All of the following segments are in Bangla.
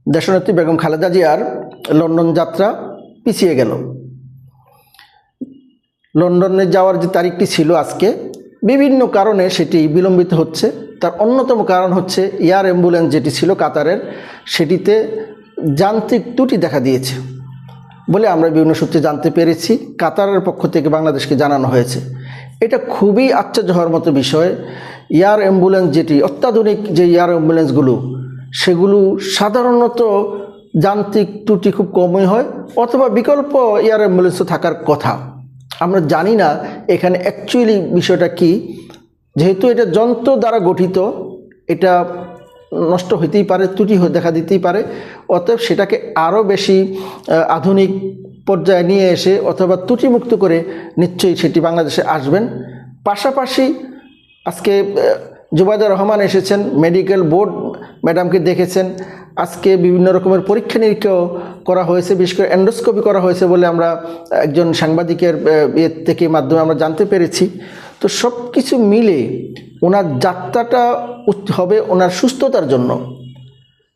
দেশনেত্রী বেগম খালেদা জিয়ার লন্ডন যাত্রা পিছিয়ে গেল। লন্ডনে যাওয়ার যে তারিখটি ছিল আজকে, বিভিন্ন কারণে সেটি বিলম্বিত হচ্ছে। তার অন্যতম কারণ হচ্ছে এয়ার অ্যাম্বুলেন্স যেটি ছিল কাতারের, সেটিতে যান্ত্রিক ত্রুটি দেখা দিয়েছে বলে আমরা বিভিন্ন সূত্রে জানতে পেরেছি। কাতারের পক্ষ থেকে বাংলাদেশকে জানানো হয়েছে। এটা খুবই আশ্চর্য হওয়ার মতো বিষয়। এয়ার অ্যাম্বুলেন্স যেটি অত্যাধুনিক যে এয়ার অ্যাম্বুলেন্সগুলো, সেগুলো সাধারণত যান্ত্রিক ত্রুটি খুব কমই হয়, অথবা বিকল্প এয়ার অ্যাম্বুলেন্সও থাকার কথা। আমরা জানি না এখানে অ্যাকচুয়ালি বিষয়টা কি। যেহেতু এটা যন্ত্র দ্বারা গঠিত, এটা নষ্ট হইতেই পারে, ত্রুটি দেখা দিতেই পারে। অতএব সেটাকে আরও বেশি আধুনিক পর্যায়ে নিয়ে এসে অথবা ত্রুটিমুক্ত করে নিশ্চয়ই সেটি বাংলাদেশে আসবেন। পাশাপাশি আজকে জুবাইদা রহমান এসেছেন, মেডিকেল বোর্ড ম্যাডামকে দেখেছেন। আজকে বিভিন্ন রকমের পরীক্ষা নিরীক্ষাও করা হয়েছে, বিশেষ করে এন্ডোস্কোপি করা হয়েছে বলে আমরা একজন সাংবাদিকের থেকে মাধ্যমে আমরা জানতে পেরেছি। তো সব কিছু মিলে ওনার যাত্রাটা হবে ওনার সুস্থতার জন্য।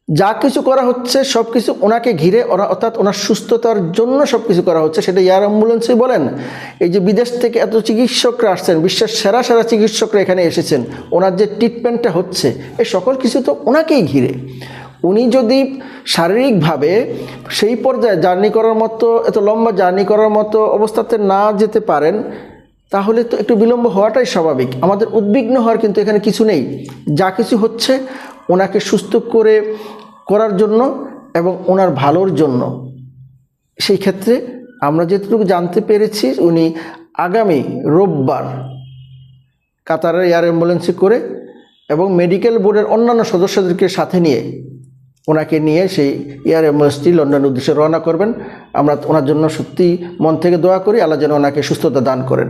যা কিছু করা হচ্ছে সব কিছু ওনাকে ঘিরে, অর্থাৎ ওনার সুস্থতার জন্য সব কিছু করা হচ্ছে। সেটা এয়ার অ্যাম্বুলেন্সই বলেন, এই যে বিদেশ থেকে এত চিকিৎসকরা আসছেন, বিশ্বের সেরা সেরা চিকিৎসকরা এখানে এসেছেন, ওনার যে ট্রিটমেন্টটা হচ্ছে, এই সকল কিছু তো ওনাকেই ঘিরে। উনি যদি শারীরিকভাবে সেই পর্যায়ে জার্নি করার মতো, এত লম্বা জার্নি করার মতো অবস্থাতে না যেতে পারেন, তাহলে তো একটু বিলম্ব হওয়াটাই স্বাভাবিক। আমাদের উদ্বিগ্ন হওয়ার কিন্তু এখানে কিছু নেই। যা কিছু হচ্ছে ওনাকে সুস্থ করার জন্য এবং ওনার ভালোর জন্য। সেই ক্ষেত্রে আমরা যেটুকু জানতে পেরেছি, উনি আগামী রোববার কাতারের এয়ার অ্যাম্বুলেন্সে করে এবং মেডিকেল বোর্ডের অন্যান্য সদস্যদেরকে সাথে নিয়ে ওনাকে নিয়ে সেই এয়ার অ্যাম্বুলেন্সটি লন্ডনের উদ্দেশ্যে রওনা করবেন। আমরা ওনার জন্য সত্যি মন থেকে দোয়া করি, আল্লাহ যেন ওনাকে সুস্থতা দান করেন।